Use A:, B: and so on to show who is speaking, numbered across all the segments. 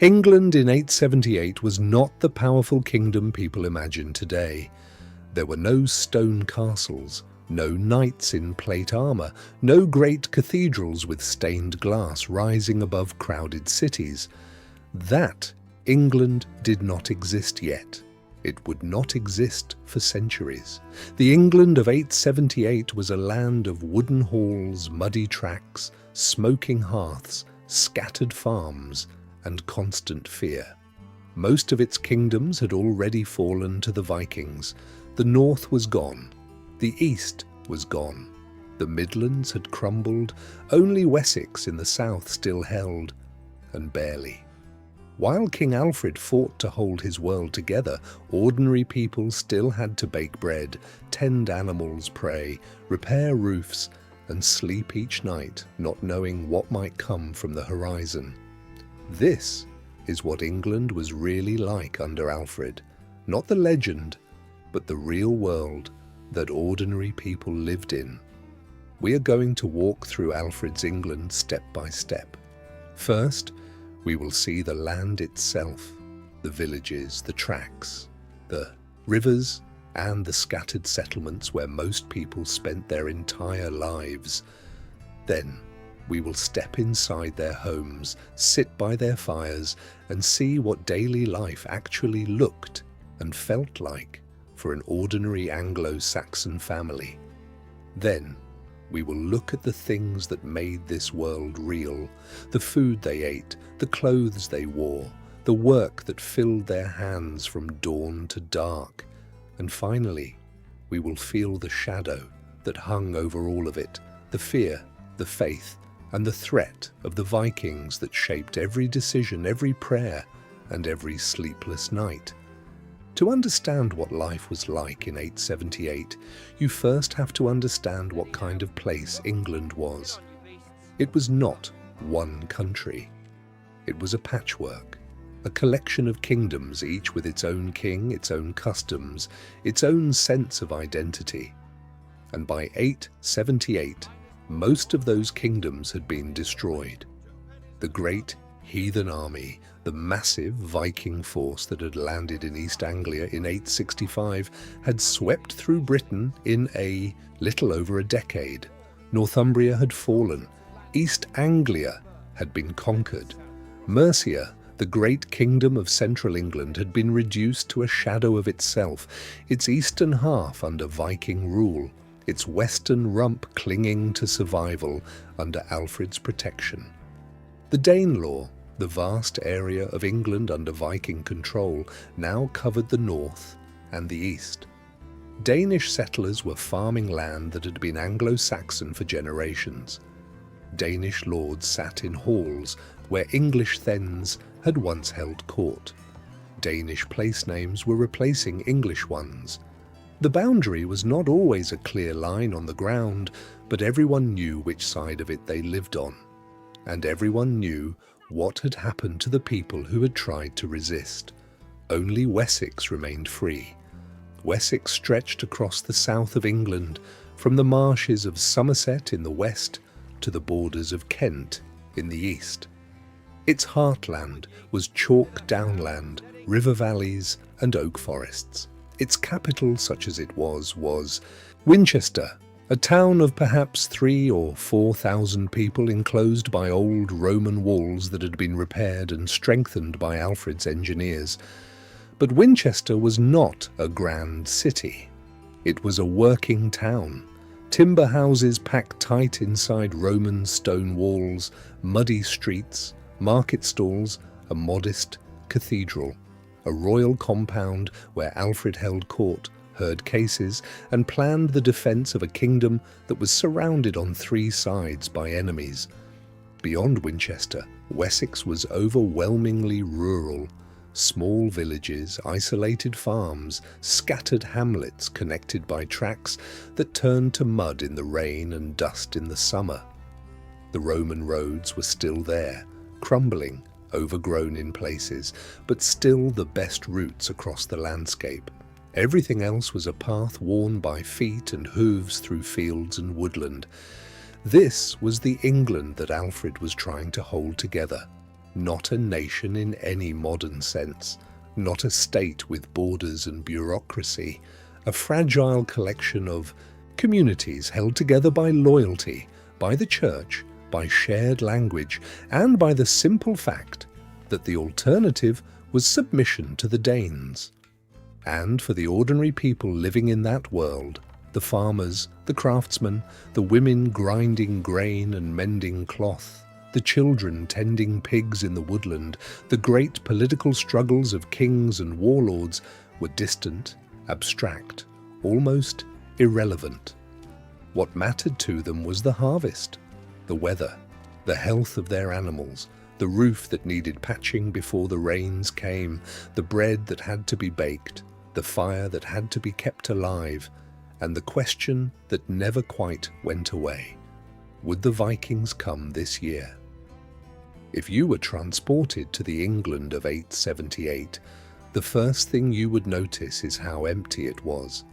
A: England in 878 was not the powerful kingdom people imagine today. There were no stone castles, no knights in plate armor, no great cathedrals with stained glass rising above crowded cities. That England did not exist yet. It would not exist for centuries. The England of 878 was a land of wooden halls, muddy tracks, smoking hearths, scattered farms, and constant fear. Most of its kingdoms had already fallen to the Vikings. The north was gone. The east was gone. The midlands had crumbled. Only Wessex in the south still held, and barely. While King Alfred fought to hold his world together, ordinary people still had to bake bread, tend animals, pray, repair roofs, and sleep each night, not knowing what might come from the horizon. This is what England was really like under Alfred. Not the legend, but the real world that ordinary people lived in. We are going to walk through Alfred's England step by step. First, we will see the land itself, the villages, the tracks, the rivers, and the scattered settlements where most people spent their entire lives. Then, we will step inside their homes, sit by their fires, and see what daily life actually looked and felt like for an ordinary Anglo-Saxon family. Then, we will look at the things that made this world real, the food they ate, the clothes they wore, the work that filled their hands from dawn to dark. And finally, we will feel the shadow that hung over all of it, the fear, the faith, and the threat of the Vikings that shaped every decision, every prayer, and every sleepless night. To understand what life was like in 878, you first have to understand what kind of place England was. It was not one country. It was a patchwork, a collection of kingdoms, each with its own king, its own customs, its own sense of identity. And by 878, most of those kingdoms had been destroyed. The great heathen army, the massive Viking force that had landed in East Anglia in 865, had swept through Britain in a little over a decade. Northumbria had fallen. East Anglia had been conquered. Mercia, the great kingdom of central England, had been reduced to a shadow of itself, its eastern half under Viking rule, its western rump clinging to survival under Alfred's protection. The Danelaw, the vast area of England under Viking control, now covered the north and the east. Danish settlers were farming land that had been Anglo-Saxon for generations. Danish lords sat in halls where English thegns had once held court. Danish place names were replacing English ones. The boundary was not always a clear line on the ground, but everyone knew which side of it they lived on. And everyone knew what had happened to the people who had tried to resist. Only Wessex remained free. Wessex stretched across the south of England, from the marshes of Somerset in the west to the borders of Kent in the east. Its heartland was chalk downland, river valleys, and oak forests. Its capital, such as it was Winchester, a town of perhaps 3,000 or 4,000 people enclosed by old Roman walls that had been repaired and strengthened by Alfred's engineers. But Winchester was not a grand city. It was a working town. Timber houses packed tight inside Roman stone walls, muddy streets, market stalls, a modest cathedral, a royal compound where Alfred held court, heard cases, and planned the defense of a kingdom that was surrounded on 3 sides by enemies. Beyond Winchester, Wessex was overwhelmingly rural. Small villages, isolated farms, scattered hamlets connected by tracks that turned to mud in the rain and dust in the summer. The Roman roads were still there, crumbling, overgrown in places, but still the best routes across the landscape. Everything else was a path worn by feet and hooves through fields and woodland. This was the England that Alfred was trying to hold together. not a nation in any modern sense, not a state with borders and bureaucracy, a fragile collection of communities held together by loyalty, by the church, by shared language, and by the simple fact that the alternative was submission to the Danes. And for the ordinary people living in that world, the farmers, the craftsmen, the women grinding grain and mending cloth, the children tending pigs in the woodland, the great political struggles of kings and warlords were distant, abstract, almost irrelevant. What mattered to them was the harvest, the weather, the health of their animals, the roof that needed patching before the rains came, the bread that had to be baked, the fire that had to be kept alive, and the question that never quite went away: would the Vikings come this year? If you were transported to the England of 878, the first thing you would notice is how empty it was.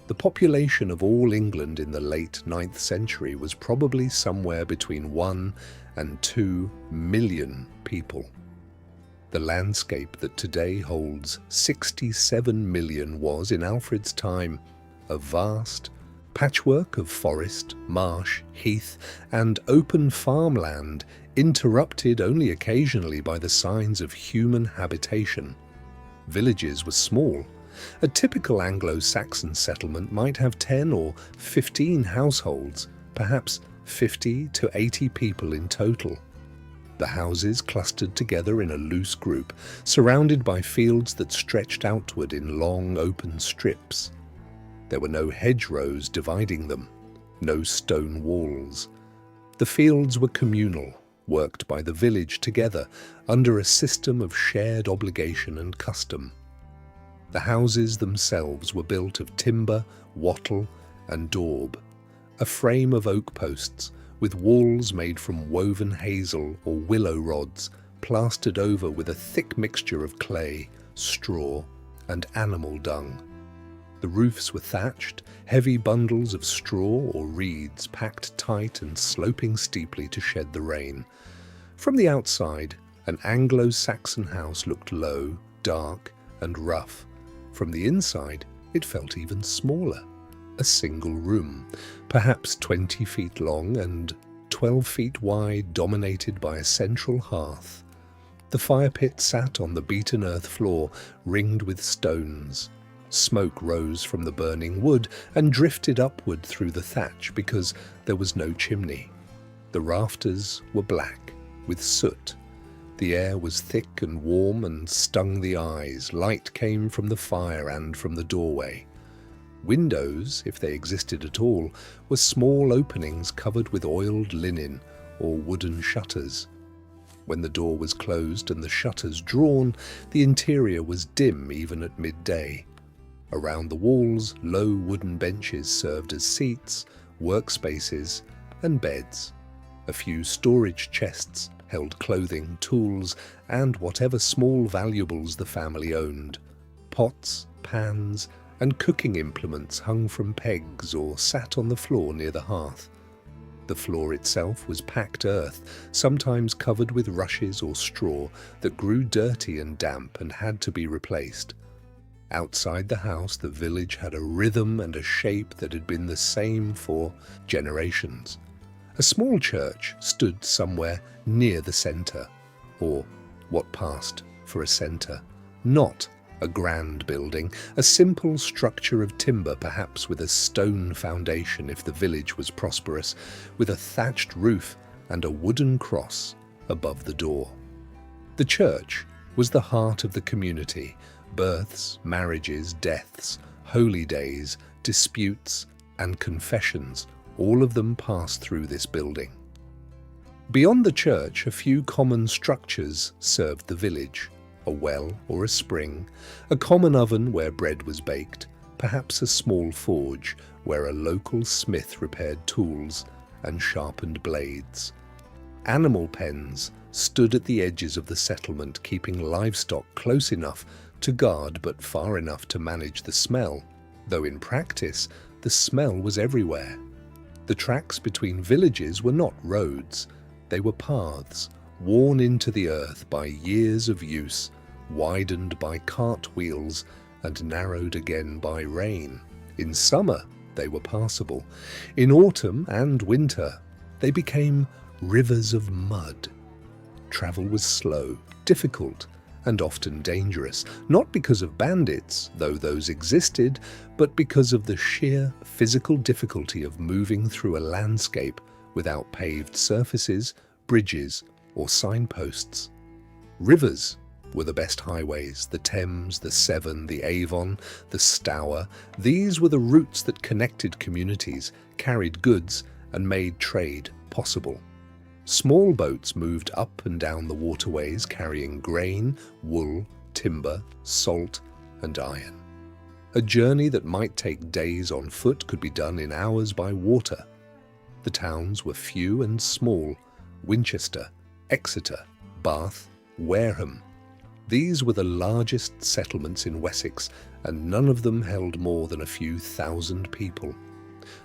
A: The population of all England in the late 9th century was probably somewhere between 1 and 2 million people. The landscape that today holds 67 million was, in Alfred's time, a vast patchwork of forest, marsh, heath, and open farmland, interrupted only occasionally by the signs of human habitation. Villages were small. A typical Anglo-Saxon settlement might have 10 or 15 households, perhaps 50 to 80 people in total. The houses clustered together in a loose group, surrounded by fields that stretched outward in long open strips. There were no hedgerows dividing them, no stone walls. The fields were communal, worked by the village together under a system of shared obligation and custom. The houses themselves were built of timber, wattle, and daub, a frame of oak posts with walls made from woven hazel or willow rods, plastered over with a thick mixture of clay, straw, and animal dung. The roofs were thatched, heavy bundles of straw or reeds packed tight and sloping steeply to shed the rain. From the outside, an Anglo-Saxon house looked low, dark, and rough. From the inside, it felt even smaller. A single room, perhaps 20 feet long and 12 feet wide, dominated by a central hearth. The fire pit sat on the beaten earth floor, ringed with stones. Smoke rose from the burning wood and drifted upward through the thatch because there was no chimney. The rafters were black, with soot. The air was thick and warm and stung the eyes. Light came from the fire and from the doorway. Windows, if they existed at all, were small openings covered with oiled linen or wooden shutters. When the door was closed and the shutters drawn, the interior was dim even at midday. Around the walls, low wooden benches served as seats, workspaces, and beds. A few storage chests held clothing, tools, and whatever small valuables the family owned. Pots, pans, and cooking implements hung from pegs or sat on the floor near the hearth. The floor itself was packed earth, sometimes covered with rushes or straw that grew dirty and damp and had to be replaced. Outside the house, the village had a rhythm and a shape that had been the same for generations. A small church stood somewhere near the centre, or what passed for a centre. Not a grand building, a simple structure of timber, perhaps with a stone foundation if the village was prosperous, with a thatched roof and a wooden cross above the door. The church was the heart of the community. Births, marriages, deaths, holy days, disputes, and confessions, all of them passed through this building. Beyond the church, a few common structures served the village: a well or a spring, a common oven where bread was baked, perhaps a small forge where a local smith repaired tools and sharpened blades. Animal pens stood at the edges of the settlement, keeping livestock close enough to guard but far enough to manage the smell, though in practice the smell was everywhere. The tracks between villages were not roads, they were paths, worn into the earth by years of use, widened by cart wheels, and narrowed again by rain. In summer, they were passable. In autumn and winter, they became rivers of mud. Travel was slow, difficult, and often dangerous, not because of bandits, though those existed, but because of the sheer physical difficulty of moving through a landscape without paved surfaces, bridges, or signposts. Rivers were the best highways: the Thames, the Severn, the Avon, the Stour. These were the routes that connected communities, carried goods, and made trade possible. Small boats moved up and down the waterways carrying grain, wool, timber, salt, and iron. A journey that might take days on foot could be done in hours by water. The towns were few and small: Winchester, Exeter, Bath, Wareham. These were the largest settlements in Wessex, and none of them held more than a few thousand people.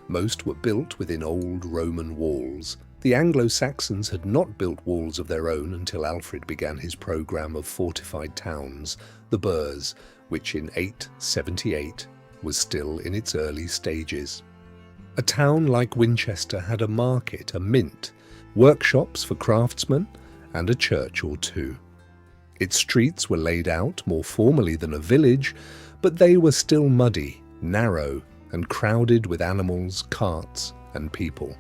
A: Most were built within old Roman walls. The Anglo-Saxons had not built walls of their own until Alfred began his programme of fortified towns, the burhs, which in 878 was still in its early stages. A town like Winchester had a market, a mint, workshops for craftsmen, and a church or two. Its streets were laid out more formally than a village, but they were still muddy, narrow, and crowded with animals, carts, and people.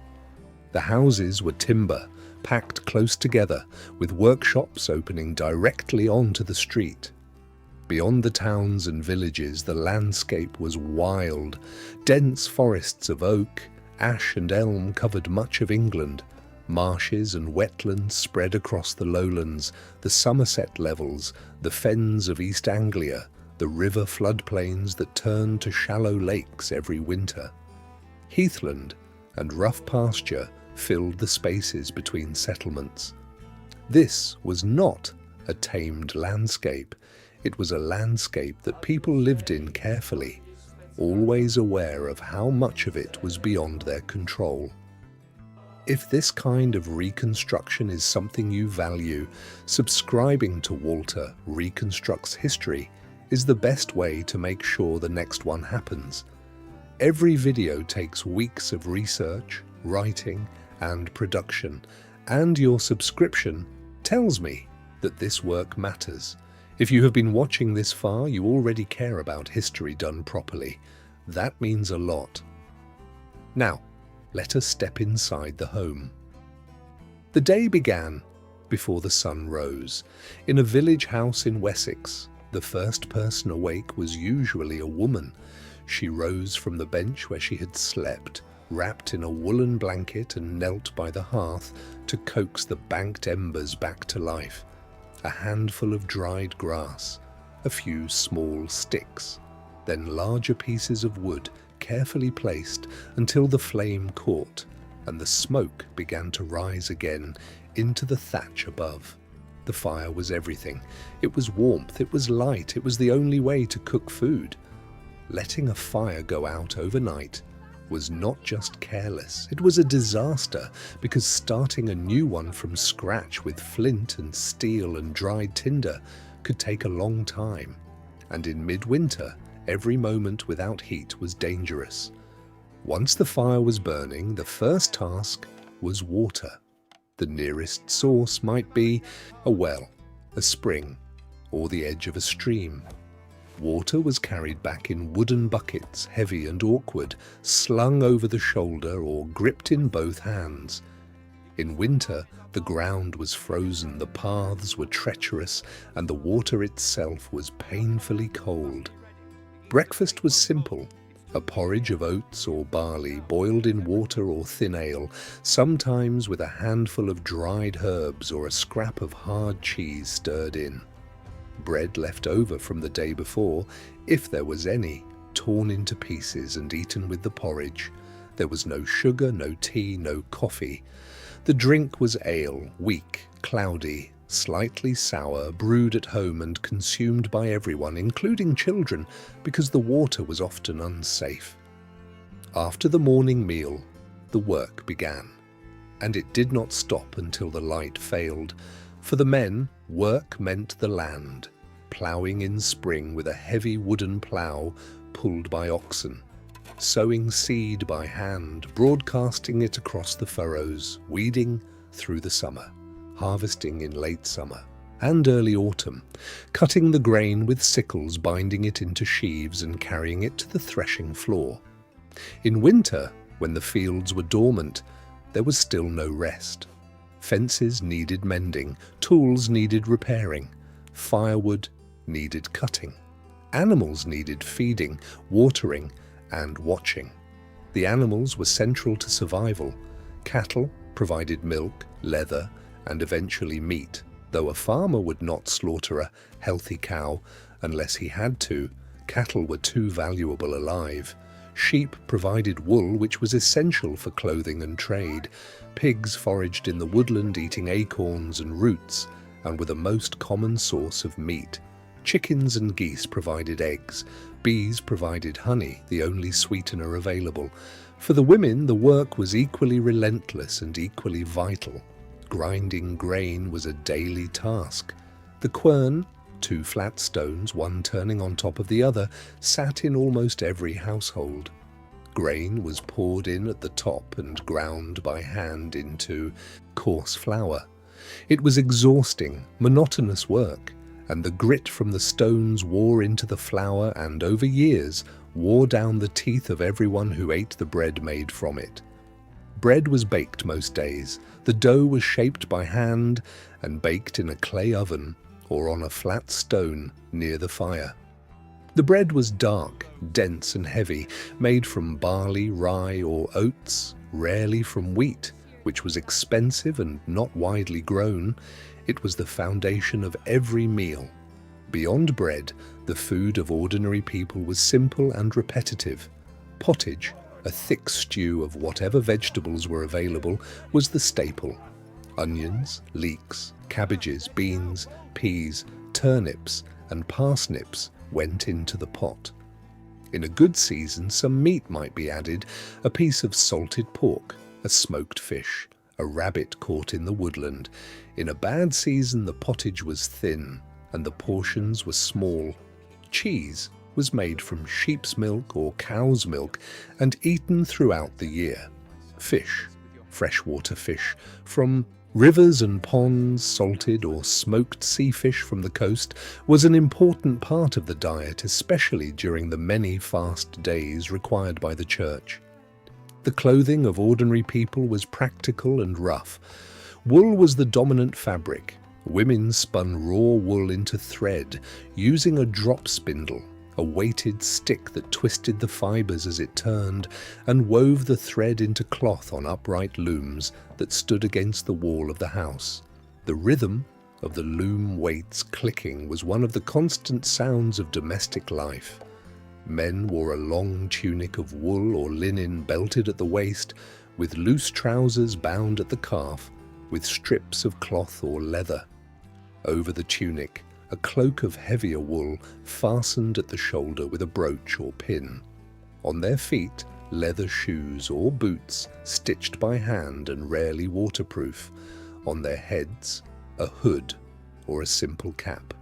A: The houses were timber, packed close together, with workshops opening directly onto the street. Beyond the towns and villages, the landscape was wild. Dense forests of oak, ash and elm covered much of England. Marshes and wetlands spread across the lowlands, the Somerset levels, the fens of East Anglia, the river floodplains that turned to shallow lakes every winter. Heathland and rough pasture filled the spaces between settlements. This was not a tamed landscape. It was a landscape that people lived in carefully, always aware of how much of it was beyond their control. If this kind of reconstruction is something you value, subscribing to Walter Reconstructs History is the best way to make sure the next one happens. Every video takes weeks of research, writing, and production, and your subscription tells me that this work matters. If you have been watching this far, you already care about history done properly. That means a lot. Now, let us step inside the home. The day began before the sun rose. In a village house in Wessex, the first person awake was usually a woman. She rose from the bench where she had slept, wrapped in a woolen blanket, and knelt by the hearth to coax the banked embers back to life. A handful of dried grass, a few small sticks, then larger pieces of wood carefully placed until the flame caught and the smoke began to rise again into the thatch above. The fire was everything. It was warmth, it was light, it was the only way to cook food. Letting a fire go out overnight was not just careless, it was a disaster, because starting a new one from scratch with flint and steel and dried tinder could take a long time, and in midwinter, every moment without heat was dangerous. Once the fire was burning, the first task was water. The nearest source might be a well, a spring, or the edge of a stream. Water was carried back in wooden buckets, heavy and awkward, slung over the shoulder or gripped in both hands. In winter, the ground was frozen, the paths were treacherous, and the water itself was painfully cold. Breakfast was simple: a porridge of oats or barley boiled in water or thin ale, sometimes with a handful of dried herbs or a scrap of hard cheese stirred in. Bread left over from the day before, if there was any, torn into pieces and eaten with the porridge. There was no sugar, no tea, no coffee. The drink was ale, weak, cloudy, slightly sour, brewed at home and consumed by everyone, including children, because the water was often unsafe. After the morning meal, the work began. And it did not stop until the light failed. For the men, work meant the land, ploughing in spring with a heavy wooden plough pulled by oxen, sowing seed by hand, broadcasting it across the furrows, weeding through the summer, harvesting in late summer and early autumn, cutting the grain with sickles, binding it into sheaves and carrying it to the threshing floor. In winter, when the fields were dormant, there was still no rest. Fences needed mending, tools needed repairing, firewood needed cutting. Animals needed feeding, watering, and watching. The animals were central to survival. Cattle provided milk, leather, and eventually meat, though a farmer would not slaughter a healthy cow unless he had to. Cattle were too valuable alive. Sheep provided wool, which was essential for clothing and trade. Pigs foraged in the woodland, eating acorns and roots, and were the most common source of meat. Chickens and geese provided eggs. Bees provided honey, the only sweetener available. For the women, the work was equally relentless and equally vital. Grinding grain was a daily task. The quern, two flat stones, one turning on top of the other, sat in almost every household. Grain was poured in at the top and ground by hand into coarse flour. It was exhausting, monotonous work, and the grit from the stones wore into the flour and, over years, wore down the teeth of everyone who ate the bread made from it. Bread was baked most days. The dough was shaped by hand and baked in a clay oven or on a flat stone near the fire. The bread was dark, dense and heavy, made from barley, rye or oats, rarely from wheat, which was expensive and not widely grown. It was the foundation of every meal. Beyond bread, the food of ordinary people was simple and repetitive. Pottage, a thick stew of whatever vegetables were available, was the staple. Onions, leeks, cabbages, beans, peas, turnips, and parsnips went into the pot. In a good season, some meat might be added, a piece of salted pork, a smoked fish, a rabbit caught in the woodland. In a bad season, the pottage was thin and the portions were small. Cheese was made from sheep's milk or cow's milk and eaten throughout the year. Fish, freshwater fish, from rivers and ponds, salted or smoked sea fish from the coast, was an important part of the diet, especially during the many fast days required by the church. The clothing of ordinary people was practical and rough. Wool was the dominant fabric. Women spun raw wool into thread, using a drop spindle, a weighted stick that twisted the fibers as it turned, and wove the thread into cloth on upright looms that stood against the wall of the house. The rhythm of the loom weights clicking was one of the constant sounds of domestic life. Men wore a long tunic of wool or linen belted at the waist, with loose trousers bound at the calf, with strips of cloth or leather. Over the tunic, a cloak of heavier wool fastened at the shoulder with a brooch or pin. On their feet, leather shoes or boots stitched by hand and rarely waterproof. On their heads, a hood or a simple cap.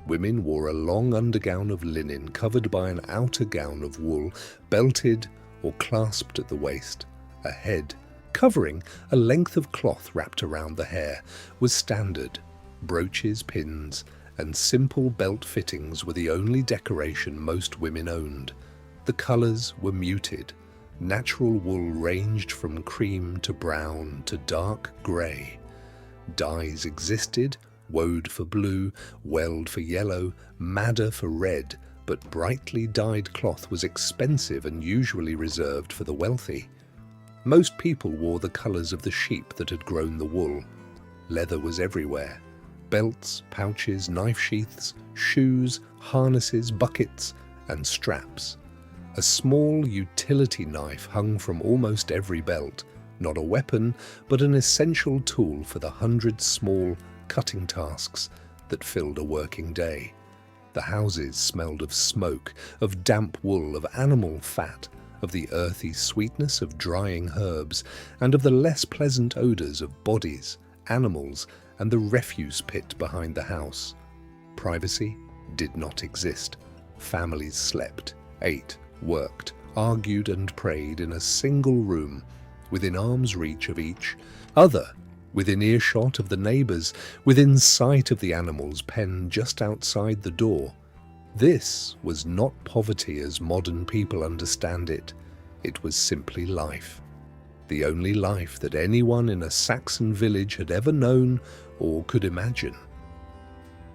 A: Women wore a long undergown of linen covered by an outer gown of wool, belted or clasped at the waist. A head covering, a length of cloth wrapped around the hair, was standard. Brooches, pins, and simple belt fittings were the only decoration most women owned. The colours were muted. Natural wool ranged from cream to brown to dark grey. Dyes existed, wode for blue, weld for yellow, madder for red, but brightly dyed cloth was expensive and usually reserved for the wealthy. Most people wore the colours of the sheep that had grown the wool. Leather was everywhere. Belts, pouches, knife sheaths, shoes, harnesses, buckets, and straps. A small utility knife hung from almost every belt, not a weapon, but an essential tool for the 100 small cutting tasks that filled a working day. The houses smelled of smoke, of damp wool, of animal fat, of the earthy sweetness of drying herbs, and of the less pleasant odours of bodies, animals, and the refuse pit behind the house. Privacy did not exist. Families slept, ate, worked, argued and prayed in a single room, within arm's reach of each other, within earshot of the neighbours, within sight of the animals penned just outside the door. This was not poverty as modern people understand it. It was simply life. The only life that anyone in a Saxon village had ever known or could imagine.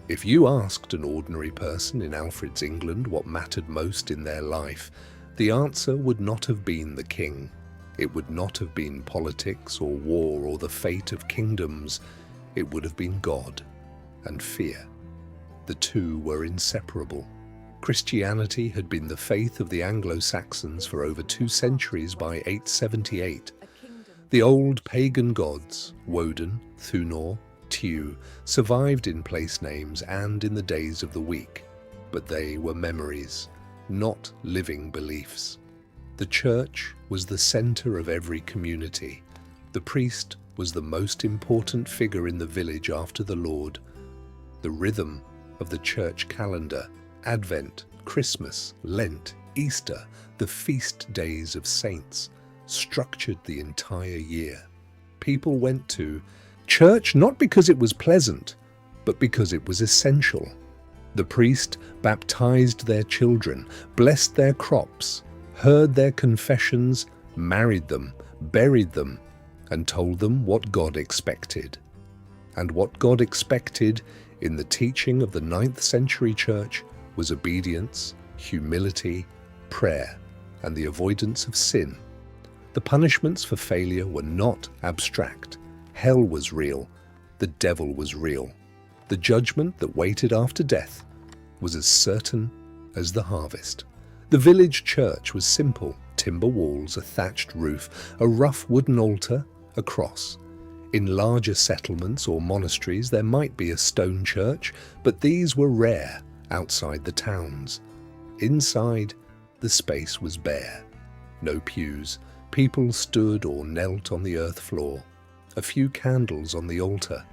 A: If you asked an ordinary person in Alfred's England what mattered most in their life, the answer would not have been the king. It would not have been politics or war or the fate of kingdoms. It would have been God and fear. The two were inseparable. Christianity had been the faith of the Anglo-Saxons for over 2 centuries by 878. The old pagan gods, Woden, Thunor, Tiw, survived in place names and in the days of the week, but they were memories, not living beliefs. The church was the centre of every community. The priest was the most important figure in the village after the Lord. The rhythm of the church calendar, Advent, Christmas, Lent, Easter, the feast days of saints, structured the entire year. People went to church not because it was pleasant, but because it was essential. The priest baptized their children, blessed their crops, heard their confessions, married them, buried them, and told them what God expected. And what God expected in the teaching of the 9th century church was obedience, humility, prayer, and the avoidance of sin. The punishments for failure were not abstract. Hell was real. The devil was real. The judgment that waited after death was as certain as the harvest. The village church was simple: timber walls, a thatched roof, a rough wooden altar, a cross. In larger settlements or monasteries there might be a stone church, but these were rare outside the towns. Inside, the space was bare. No pews. People stood or knelt on the earth floor. A few candles on the altar,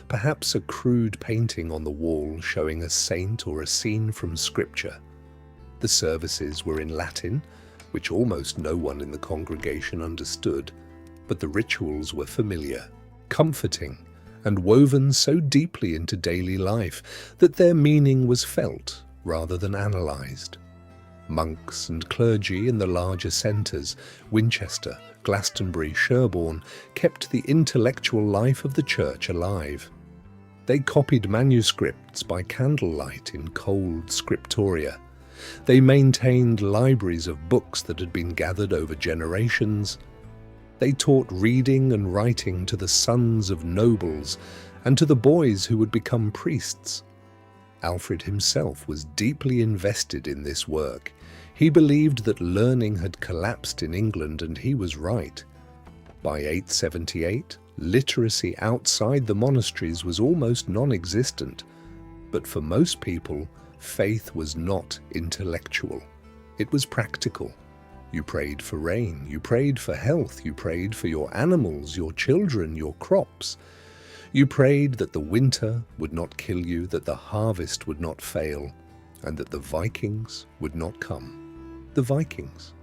A: perhaps a crude painting on the wall showing a saint or a scene from scripture. The services were in Latin, which almost no one in the congregation understood, but the rituals were familiar, comforting, and woven so deeply into daily life that their meaning was felt rather than analysed. Monks and clergy in the larger centres, Winchester, Glastonbury, Sherborne, kept the intellectual life of the church alive. They copied manuscripts by candlelight in cold scriptoria. They maintained libraries of books that had been gathered over generations. They taught reading and writing to the sons of nobles and to the boys who would become priests. Alfred himself was deeply invested in this work. He believed that learning had collapsed in England, and he was right. By 878, literacy outside the monasteries was almost non-existent. But for most people, faith was not intellectual. It was practical. You prayed for rain, you prayed for health, you prayed for your animals, your children, your crops. You prayed that the winter would not kill you, that the harvest would not fail, and that the Vikings would not come. The Vikings.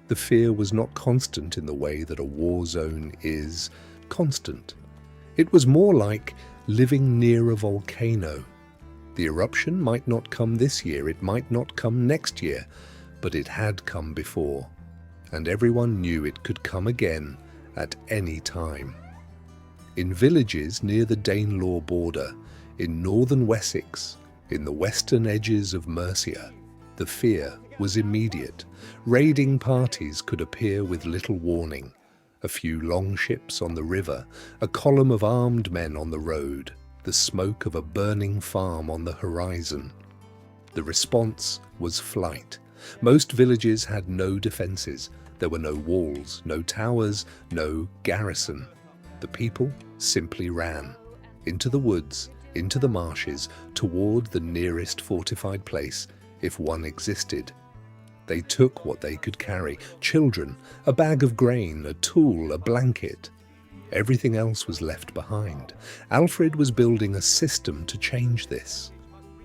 A: The fear was not constant in the way that a war zone is constant. It was more like living near a volcano. The eruption might not come this year, it might not come next year, but it had come before, and everyone knew it could come again at any time. In villages near the Danelaw border, in northern Wessex, in the western edges of Mercia, the fear was immediate. Raiding parties could appear with little warning. A few longships on the river, a column of armed men on the road, the smoke of a burning farm on the horizon. The response was flight. Most villages had no defences. There were no walls, no towers, no garrison. The people simply ran into the woods, into the marshes, toward the nearest fortified place, if one existed. They took what they could carry: children, a bag of grain, a tool, a blanket. Everything else was left behind. Alfred was building a system to change this.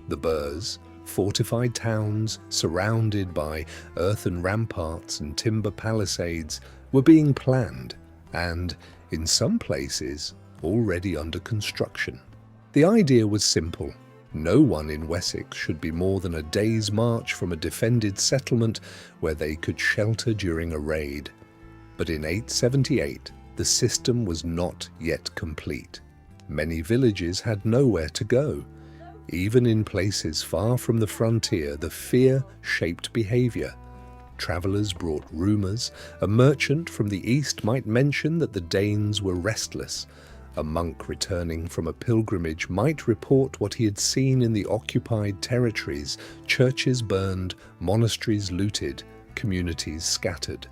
A: The burhs, fortified towns surrounded by earthen ramparts and timber palisades, were being planned and, in some places, already under construction. The idea was simple. No one in Wessex should be more than a day's march from a defended settlement where they could shelter during a raid. But in 878, the system was not yet complete. Many villages had nowhere to go. Even in places far from the frontier, the fear shaped behavior. Travelers brought rumors. A merchant from the east might mention that the Danes were restless. A monk returning from a pilgrimage might report what he had seen in the occupied territories: churches burned, monasteries looted, communities scattered.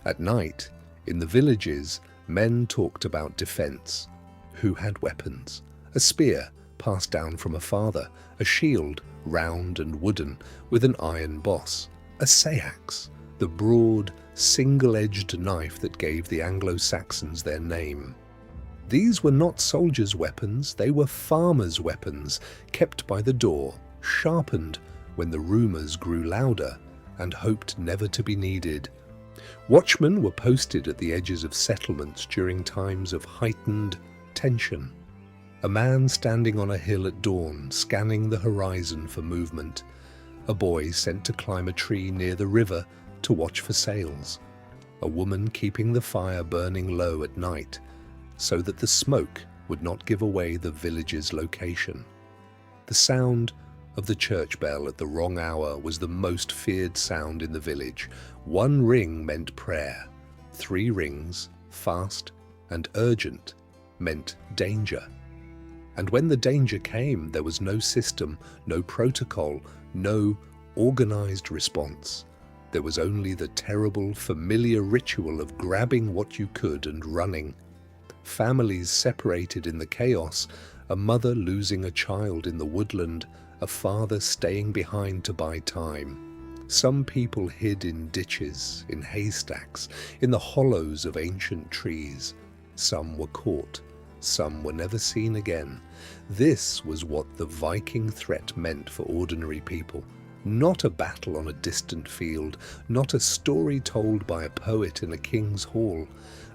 A: At night, in the villages, men talked about defense. Who had weapons? A spear, passed down from a father, a shield, round and wooden, with an iron boss, a seax, the broad, single-edged knife that gave the Anglo-Saxons their name. These were not soldiers' weapons, they were farmers' weapons, kept by the door, sharpened when the rumors grew louder and hoped never to be needed. Watchmen were posted at the edges of settlements during times of heightened tension. A man standing on a hill at dawn, scanning the horizon for movement. A boy sent to climb a tree near the river to watch for sails. A woman keeping the fire burning low at night, so that the smoke would not give away the village's location. The sound of the church bell at the wrong hour was the most feared sound in the village. 1 ring meant prayer. 3 rings, fast and urgent, meant danger. And when the danger came, there was no system, no protocol, no organized response. There was only the terrible, familiar ritual of grabbing what you could and running. Families separated in the chaos, a mother losing a child in the woodland, a father staying behind to buy time. Some people hid in ditches, in haystacks, in the hollows of ancient trees. Some were caught. Some were never seen again. This was what the Viking threat meant for ordinary people. Not a battle on a distant field, not a story told by a poet in a king's hall.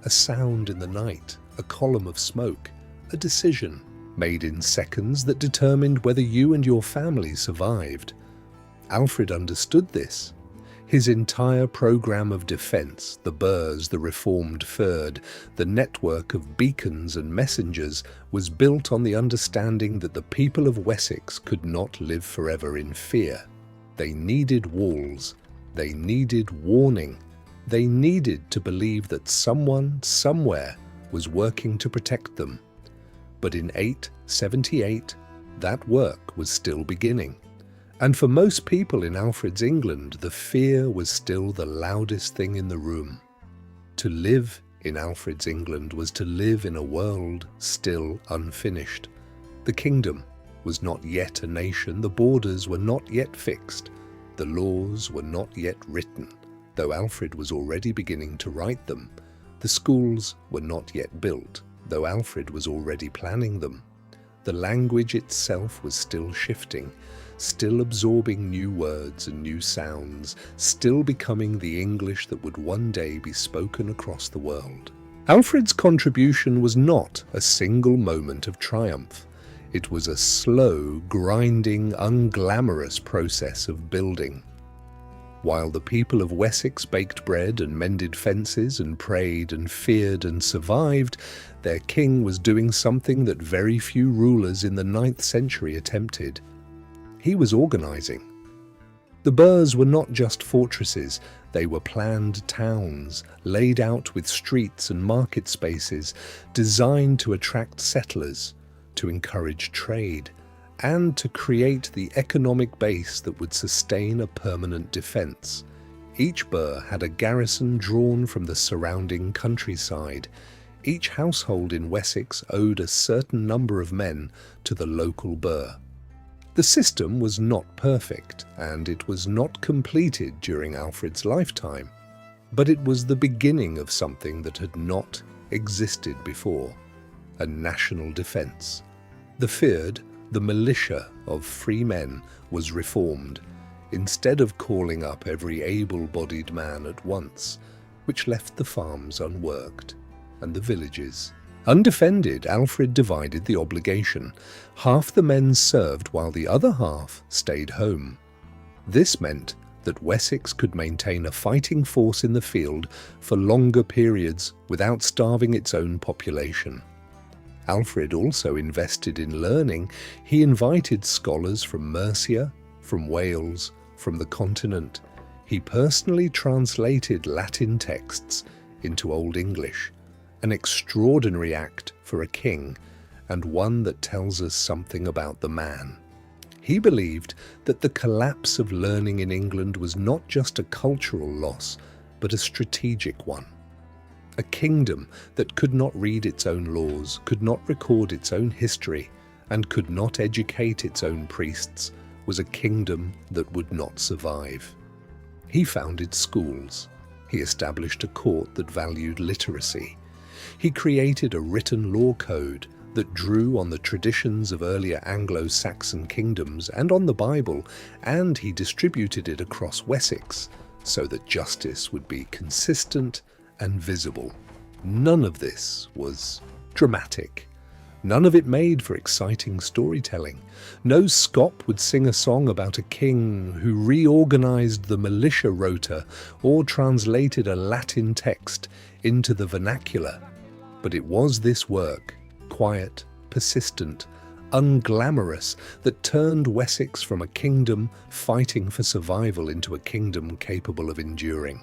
A: A sound in the night, a column of smoke, a decision made in seconds that determined whether you and your family survived. Alfred understood this. His entire program of defense, the burhs, the reformed fyrd, the network of beacons and messengers, was built on the understanding that the people of Wessex could not live forever in fear. They needed walls. They needed warning. They needed to believe that someone, somewhere, was working to protect them. But in 878, that work was still beginning. And for most people in Alfred's England, the fear was still the loudest thing in the room. To live in Alfred's England was to live in a world still unfinished. The kingdom was not yet a nation, the borders were not yet fixed, the laws were not yet written, though Alfred was already beginning to write them. The schools were not yet built, though Alfred was already planning them. The language itself was still shifting, still absorbing new words and new sounds, still becoming the English that would one day be spoken across the world. Alfred's contribution was not a single moment of triumph. It was a slow, grinding, unglamorous process of building. While the people of Wessex baked bread and mended fences and prayed and feared and survived, their king was doing something that very few rulers in the 9th century attempted. He was organizing. The burhs were not just fortresses, they were planned towns, laid out with streets and market spaces, designed to attract settlers, to encourage trade, and to create the economic base that would sustain a permanent defense. Each burh had a garrison drawn from the surrounding countryside. Each household in Wessex owed a certain number of men to the local burh. The The system was not perfect, and it was not completed during Alfred's lifetime, but it was the beginning of something that had not existed before: a national defence. The fyrd, the militia of free men, was reformed, instead of calling up every able-bodied man at once, which left the farms unworked and the villages undefended. Alfred divided the obligation. Half the men served while the other half stayed home. This meant that Wessex could maintain a fighting force in the field for longer periods without starving its own population. Alfred also invested in learning. He invited scholars from Mercia, from Wales, from the continent. He personally translated Latin texts into Old English, an extraordinary act for a king, and one that tells us something about the man. He believed that the collapse of learning in England was not just a cultural loss, but a strategic one. A kingdom that could not read its own laws, could not record its own history, and could not educate its own priests was a kingdom that would not survive. He founded schools. He established a court that valued literacy. He created a written law code that drew on the traditions of earlier Anglo-Saxon kingdoms and on the Bible, and he distributed it across Wessex so that justice would be consistent and visible. None of this was dramatic. None of it made for exciting storytelling. No scop would sing a song about a king who reorganized the militia rota or translated a Latin text into the vernacular. But it was this work, quiet, persistent, unglamorous, that turned Wessex from a kingdom fighting for survival into a kingdom capable of enduring.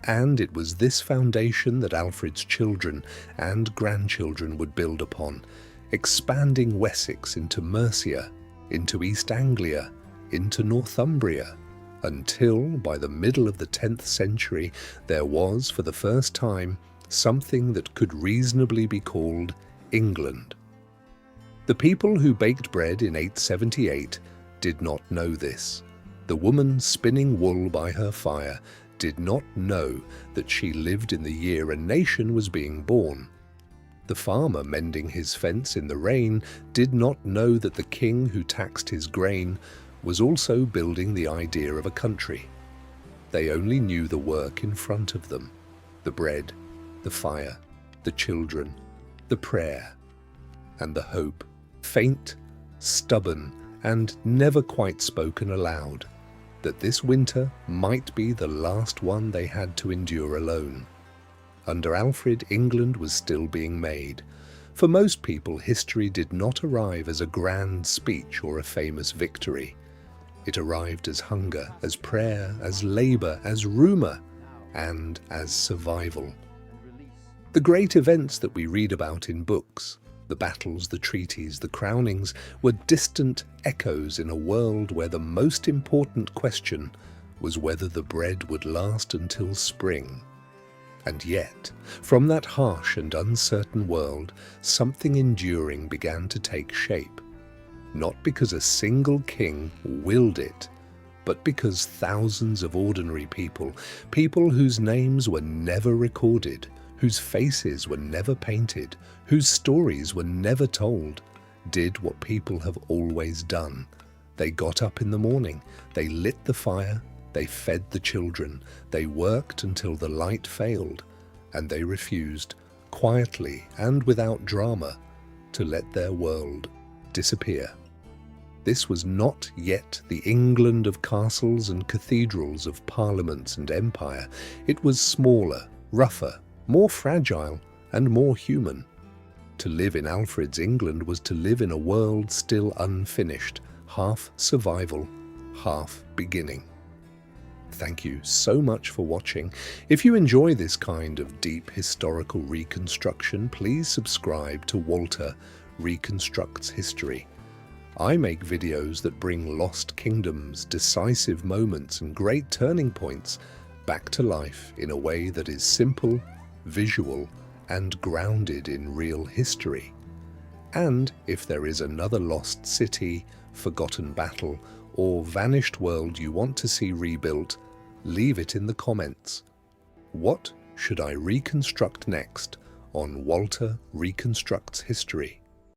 A: And it was this foundation that Alfred's children and grandchildren would build upon, expanding Wessex into Mercia, into East Anglia, into Northumbria, until, by the middle of the 10th century, there was, for the first time, something that could reasonably be called England. The people who baked bread in 878 did not know this. The woman spinning wool by her fire did not know that she lived in the year a nation was being born. The farmer mending his fence in the rain did not know that the king who taxed his grain was also building the idea of a country. They only knew the work in front of them: the bread, the fire, the children, the prayer, and the hope, faint, stubborn, and never quite spoken aloud, that this winter might be the last one they had to endure alone. Under Alfred, England was still being made. For most people, history did not arrive as a grand speech or a famous victory. It arrived as hunger, as prayer, as labor, as rumor, and as survival. The great events that we read about in books, the battles, the treaties, the crownings, were distant echoes in a world where the most important question was whether the bread would last until spring. And yet, from that harsh and uncertain world, something enduring began to take shape. Not because a single king willed it, but because thousands of ordinary people, people whose names were never recorded, whose faces were never painted, whose stories were never told, did what people have always done. They got up in the morning, they lit the fire, they fed the children, they worked until the light failed, and they refused, quietly and without drama, to let their world disappear. This was not yet the England of castles and cathedrals, of parliaments and empire. It was smaller, rougher, more fragile, and more human. To live in Alfred's England was to live in a world still unfinished, half survival, half beginning. Thank you so much for watching. If you enjoy this kind of deep historical reconstruction, please subscribe to Walter Reconstructs History. I make videos that bring lost kingdoms, decisive moments, and great turning points back to life in a way that is simple, visual, and grounded in real history. And if there is another lost city, forgotten battle, or vanished world you want to see rebuilt, leave it in the comments. What should I reconstruct next on Walter Reconstructs History?